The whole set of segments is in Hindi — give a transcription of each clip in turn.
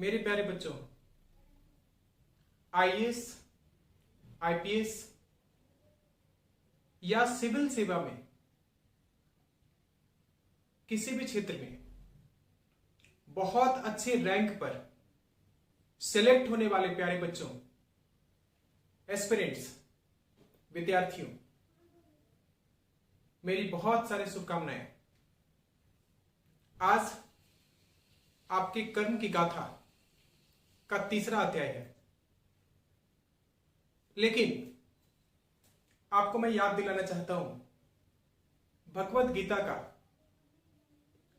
मेरे प्यारे बच्चों, आईएएस, आईपीएस या सिविल सेवा में किसी भी क्षेत्र में बहुत अच्छे रैंक पर सिलेक्ट होने वाले प्यारे बच्चों, एस्पिरेंट्स, विद्यार्थियों, मेरी बहुत सारी शुभकामनाएं। आज आपके कर्म की गाथा का तीसरा अध्याय है, लेकिन आपको मैं याद दिलाना चाहता हूं भगवत गीता का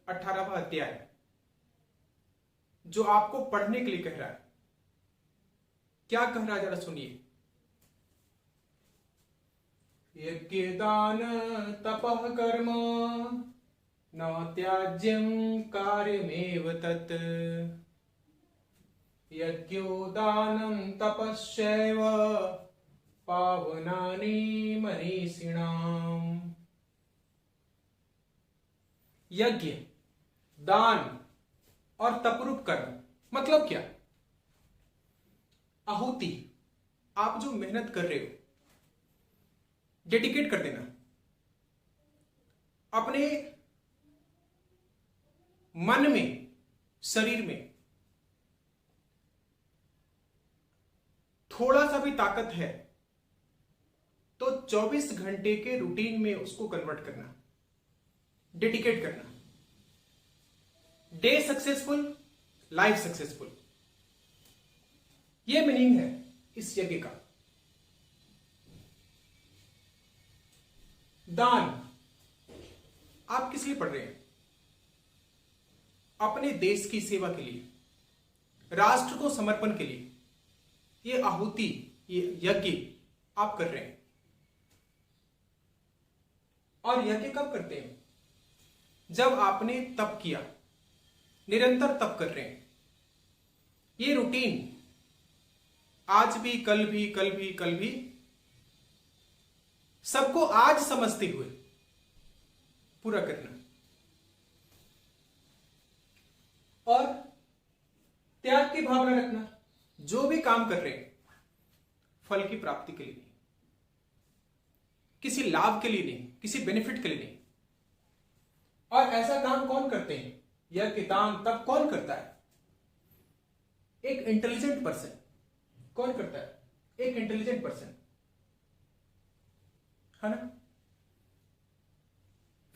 18वां अध्याय, जो आपको पढ़ने के लिए कह रहा है। क्या कह रहा है जरा सुनिए। यज्ञ दान तपः कर्म न त्याज्यं कार्यमेव तत्। यज्ञो दानं तपश्चैव पावनानि मनीषिणाम्। यज्ञ, दान और तपरूप कर्म मतलब क्या? आहुति, आप जो मेहनत कर रहे हो, डेडिकेट कर देना अपने मन में, शरीर में थोड़ा सा भी ताकत है तो 24 घंटे के रूटीन में उसको कन्वर्ट करना, डेडिकेट करना। डे सक्सेसफुल, लाइफ सक्सेसफुल, यह मीनिंग है इस यज्ञ का। दान, आप किस लिए पढ़ रहे हैं? अपने देश की सेवा के लिए, राष्ट्र को समर्पण के लिए। ये आहुति, ये यज्ञ आप कर रहे हैं। और यज्ञ कब करते हैं? जब आपने तप किया, निरंतर तप कर रहे हैं। ये रूटीन आज भी, कल भी, कल भी, कल भी, सबको आज समझते हुए पूरा करना। और त्याग की भावना रखना। जो भी काम कर रहे हैं फल की प्राप्ति के लिए नहीं, किसी लाभ के लिए नहीं, किसी बेनिफिट के लिए नहीं। और ऐसा काम कौन करते हैं? यह किताब तब कौन करता है? एक इंटेलिजेंट पर्सन। कौन करता है? एक इंटेलिजेंट पर्सन, है ना?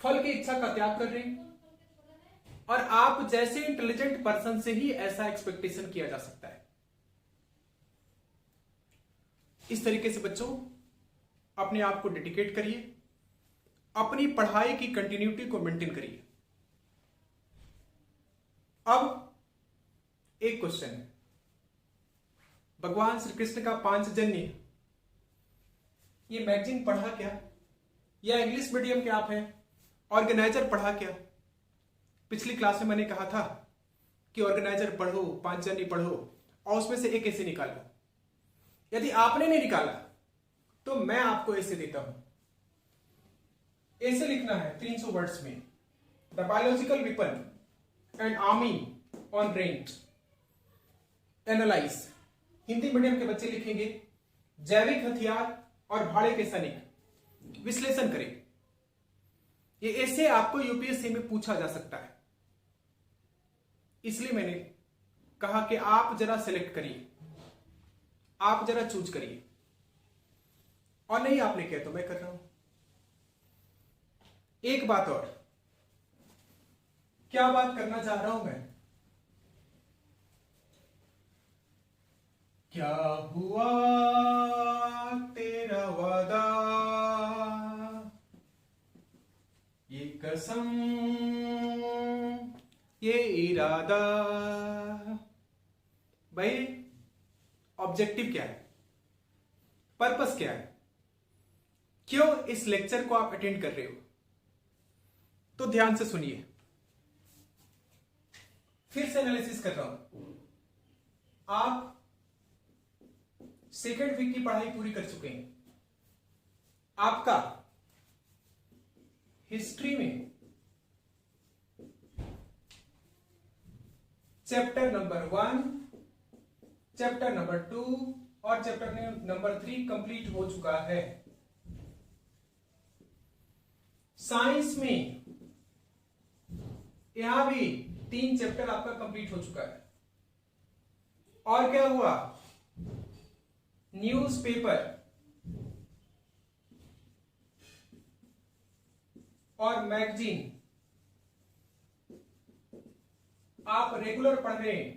फल की इच्छा का त्याग कर रहे हैं। और आप जैसे इंटेलिजेंट पर्सन से ही ऐसा एक्सपेक्टेशन किया जा सकता है। इस तरीके से बच्चों अपने आप को डेडिकेट करिए, अपनी पढ़ाई की कंटिन्यूटी को मेंटेन करिए। अब एक क्वेश्चन है, भगवान श्री कृष्ण का पांचजन्य, ये मैगजीन पढ़ा क्या? या इंग्लिश मीडियम के आप हैं, ऑर्गेनाइजर पढ़ा क्या? पिछली क्लास में मैंने कहा था कि ऑर्गेनाइजर पढ़ो, पांचजन्य पढ़ो और उसमें से एक ऐसे निकालो। यदि आपने नहीं निकाला तो मैं आपको ऐसे देता हूं। ऐसे लिखना है 300 वर्ड्स में, the biological weapon and army on rent analyse. Hindi medium के बच्चे लिखेंगे जैविक हथियार और भाड़े के सैनिक विश्लेषण करें। ये ऐसे आपको यूपीएससी में पूछा जा सकता है, इसलिए मैंने कहा कि आप जरा सिलेक्ट करिए, आप जरा चूज करिए। और नहीं आपने किया तो मैं कर रहा हूं। एक बात और, क्या बात करना चाह रहा हूं मैं? क्या हुआ तेरा वादा, ये कसम, ये इरादा। भाई ऑब्जेक्टिव क्या है? पर्पस क्या है? क्यों इस लेक्चर को आप अटेंड कर रहे हो? तो ध्यान से सुनिए, फिर से एनालिसिस कर रहा हूं। आप सेकेंड वीक की पढ़ाई पूरी कर चुके हैं। आपका हिस्ट्री में चैप्टर नंबर 1, चैप्टर नंबर 2 और चैप्टर नंबर 3 कंप्लीट हो चुका है। साइंस में यहां भी 3 चैप्टर आपका कंप्लीट हो चुका है। और क्या हुआ, न्यूज़पेपर और मैगजीन आप रेगुलर पढ़ रहे हैं।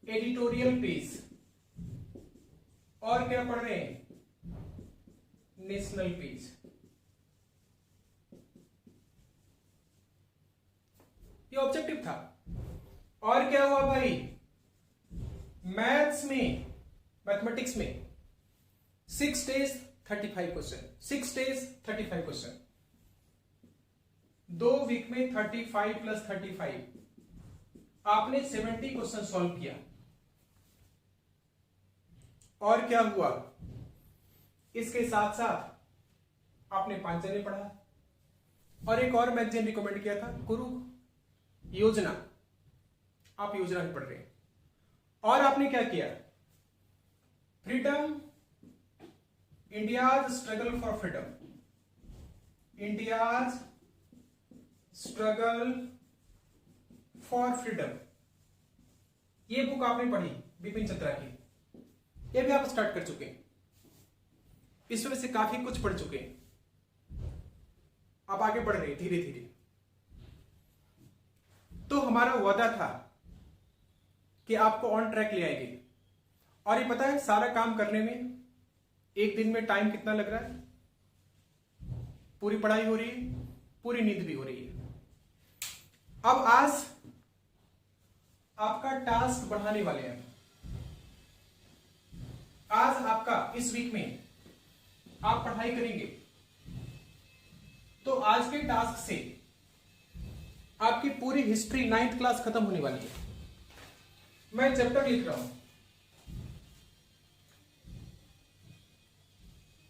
एडिटोरियल पेज और क्या पढ़ रहे हैं, नेशनल पेज। ये ऑब्जेक्टिव था। और क्या हुआ भाई, मैथ्स में, मैथमेटिक्स में 6 days 35 question, 6 days 35 question, 2 week में 35 प्लस 35, आपने 70 क्वेश्चन सॉल्व किया। और क्या हुआ, इसके साथ साथ आपने पांचजन्य पढ़ा और एक और मैगजीन रिकमेंड किया था, गुरु योजना, आप योजना भी पढ़ रहे हैं। और आपने क्या किया, freedom, India's struggle for freedom, India's struggle for freedom, ये बुक आपने पढ़ी बिपिन चंद्रा की, ये भी आप स्टार्ट कर चुके हैं। इसमें से काफी कुछ पढ़ चुके हैं, आप आगे बढ़ रहे हैं धीरे धीरे। तो हमारा वादा था कि आपको ऑन ट्रैक ले आएंगे। और ये पता है सारा काम करने में एक दिन में टाइम कितना लग रहा है, पूरी पढ़ाई हो रही है, पूरी नींद भी हो रही है। अब आज आपका टास्क बढ़ाने वाले हैं। आज आपका इस वीक में आप पढ़ाई करेंगे तो आज के टास्क से आपकी पूरी हिस्ट्री 9th क्लास खत्म होने वाली है। मैं चैप्टर लिख रहा हूं,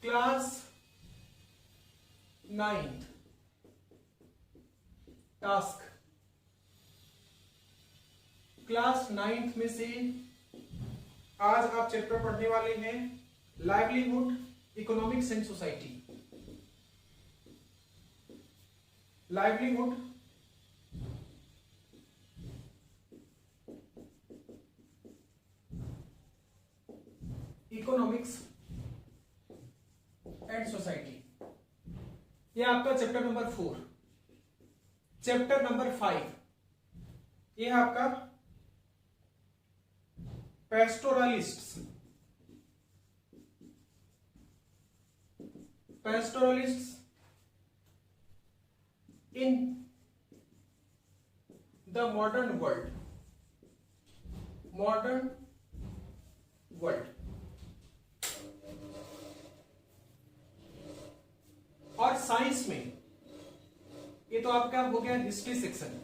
class 9th task. Class 9th में से आज आप चैप्टर पढ़ने वाले हैं livelihood, economics and society. Livelihood, economics and society, ये आपका चैप्टर नंबर 4। चैप्टर नंबर 5 ये आपका pastoralists, pastoralists in the modern world, modern world. और साइंस में ये तो आपका हो गया हिस्ट्री सेक्शन।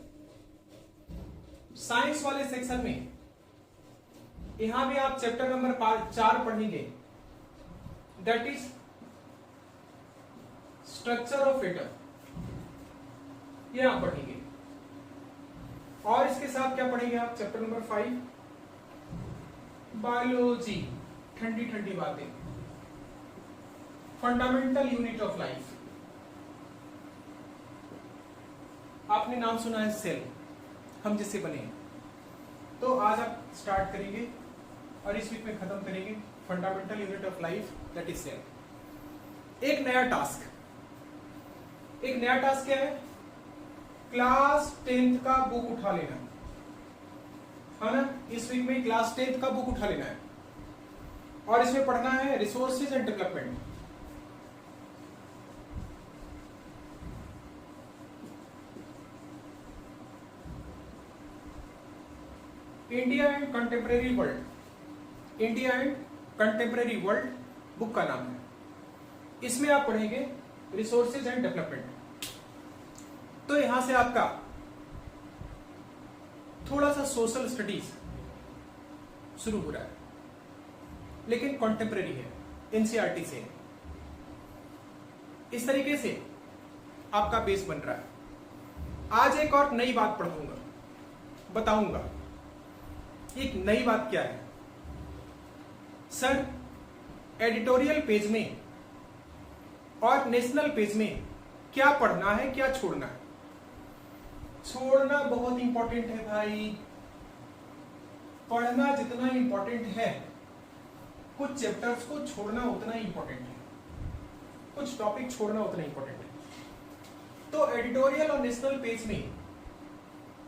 साइंस वाले सेक्शन में यहां भी आप चैप्टर नंबर 4 पढ़ेंगे, that is structure of atom, ये आप पढ़ेंगे। और इसके साथ क्या पढ़ेंगे आप, चैप्टर नंबर 5 बायोलॉजी, ठंडी ठंडी बातें, फंडामेंटल यूनिट ऑफ लाइफ। आपने नाम सुना है सेल, हम जिससे बने हैं। तो आज आप स्टार्ट करेंगे और इस वीक में खत्म करेंगे fundamental unit of life, that is cell. एक नया टास्क, एक नया टास्क क्या है, क्लास 10th का बुक उठा लेना है ना। इस वीक में क्लास 10th का बुक उठा लेना है और इसमें पढ़ना है resources and development. India and contemporary world, India and contemporary world book का नाम है। इसमें आप पढ़ेंगे रिसोर्सेज एंड डेवलपमेंट। तो यहां से आपका थोड़ा सा सोशल स्टडीज शुरू हो रहा है, लेकिन कंटेम्प्रेरी है, एनसीईआरटी से। इस तरीके से आपका बेस बन रहा है। आज एक और नई बात पढ़ाऊंगा, बताऊंगा एक नई बात क्या है। सर, एडिटोरियल पेज में और नेशनल पेज में क्या पढ़ना है, क्या छोड़ना है? छोड़ना बहुत इंपॉर्टेंट है भाई। पढ़ना जितना इंपॉर्टेंट है, कुछ चैप्टर्स को छोड़ना उतना ही इंपॉर्टेंट है, कुछ टॉपिक छोड़ना उतना इंपॉर्टेंट है। तो एडिटोरियल और नेशनल पेज में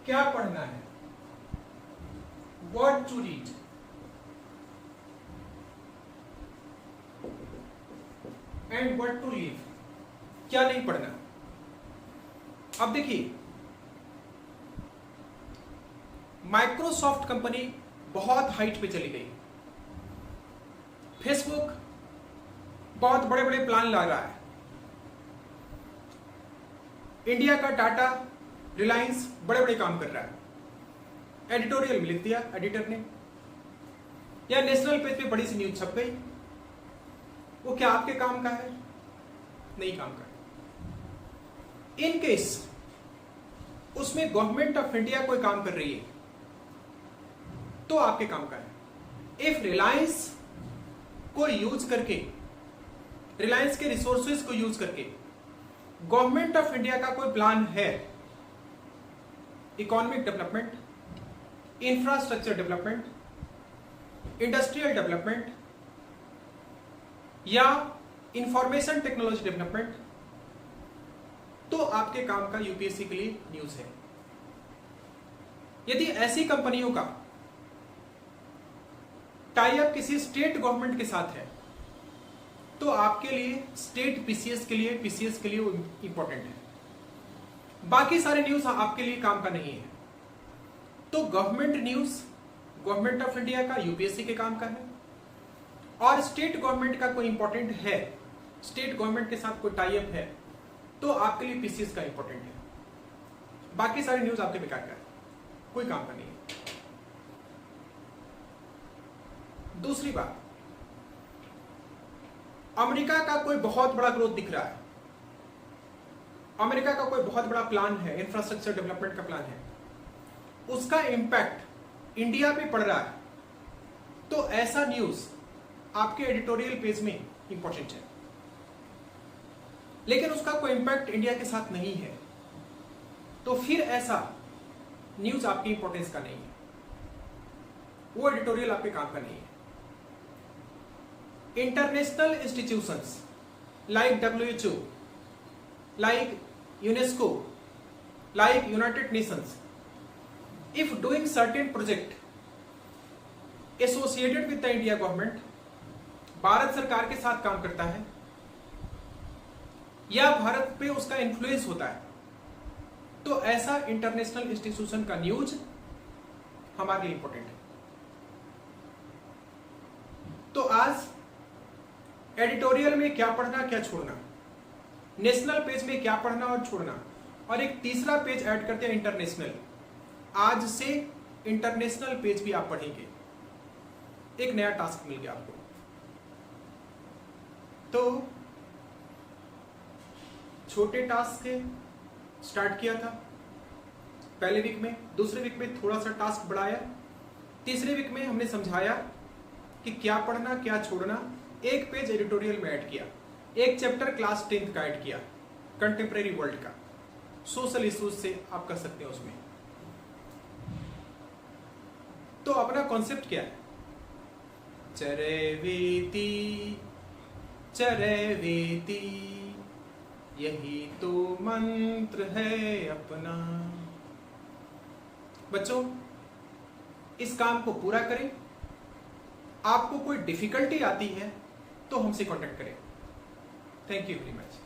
क्या पढ़ना है, what to read, and what to leave, क्या नहीं पढ़ना। अब देखिए, माइक्रोसॉफ्ट कंपनी बहुत हाइट पे चली गई, फेसबुक बहुत बड़े बड़े प्लान ला रहा है, इंडिया का टाटा, रिलायंस बड़े बड़े काम कर रहा है। एडिटोरियल में लिख दिया एडिटर ने, या नेशनल पेज पे बड़ी सी न्यूज छप गई, वो क्या आपके काम का है? नहीं काम का है। इन केस उसमें गवर्नमेंट ऑफ इंडिया कोई काम कर रही है तो आपके काम का है। इफ रिलायंस को यूज करके, रिलायंस के रिसोर्सेज को यूज करके गवर्नमेंट ऑफ इंडिया का कोई प्लान है, economic development, infrastructure development, industrial development या इंफॉर्मेशन टेक्नोलॉजी डेवलपमेंट, तो आपके काम का यूपीएससी के लिए न्यूज है। यदि ऐसी कंपनियों का टाई अप किसी स्टेट गवर्नमेंट के साथ है तो आपके लिए स्टेट पीसीएस के लिए, पीसीएस के लिए वो इंपॉर्टेंट है। बाकी सारे न्यूज आपके लिए काम का नहीं है। तो government news government of India का, यूपीएससी के काम का है, और स्टेट गवर्नमेंट का कोई इंपॉर्टेंट है, स्टेट गवर्नमेंट के साथ कोई टाई अप है, तो आपके लिए पीसीएस का इंपॉर्टेंट है। बाकी सारे न्यूज आपके बेकार का है, कोई काम का नहीं है। दूसरी बात, अमेरिका का कोई बहुत बड़ा ग्रोथ दिख रहा है, अमेरिका का कोई बहुत बड़ा प्लान है, इंफ्रास्ट्रक्चर डेवलपमेंट का प्लान है, उसका इंपैक्ट इंडिया पे पड़ रहा है, तो ऐसा न्यूज आपके एडिटोरियल पेज में इंपॉर्टेंट है। लेकिन उसका कोई इंपैक्ट इंडिया के साथ नहीं है, तो फिर ऐसा न्यूज आपकी इंपॉर्टेंस का नहीं है, वो एडिटोरियल आपके काम का नहीं है। International institutions like WHO, like UNESCO, like United Nations, if doing certain project associated with the India government, Bharat सरकार के साथ काम करता है या भारत पे उसका इन्फ्लुएंस होता है, तो ऐसा इंटरनेशनल इंस्टीट्यूशन का न्यूज हमारे लिए इंपॉर्टेंट है। तो आज एडिटोरियल में क्या पढ़ना, क्या छोड़ना, नेशनल पेज में क्या पढ़ना और छोड़ना, और एक तीसरा पेज ऐड करते हैं इंटरनेशनल। आज से इंटरनेशनल पेज भी आप पढ़ेंगे, एक नया टास्क मिल गया आपको। तो छोटे टास्क से स्टार्ट किया था पहले वीक में, दूसरे वीक में थोड़ा सा टास्क बढ़ाया, तीसरे वीक में हमने समझाया कि क्या पढ़ना क्या छोड़ना, एक पेज एडिटोरियल में ऐड किया, एक चैप्टर क्लास 10th का ऐड किया, कंटेम्प्रेरी वर्ल्ड का, सोशल इश्यूज से आप कर सकते हैं उसमें। तो अपना कॉन्सेप्ट क्या है? चरैवेति चरैवेति, यही तो मंत्र है अपना। बच्चों, इस काम को पूरा करें। आपको कोई डिफिकल्टी आती है तो हमसे कांटेक्ट करें। Thank you very much.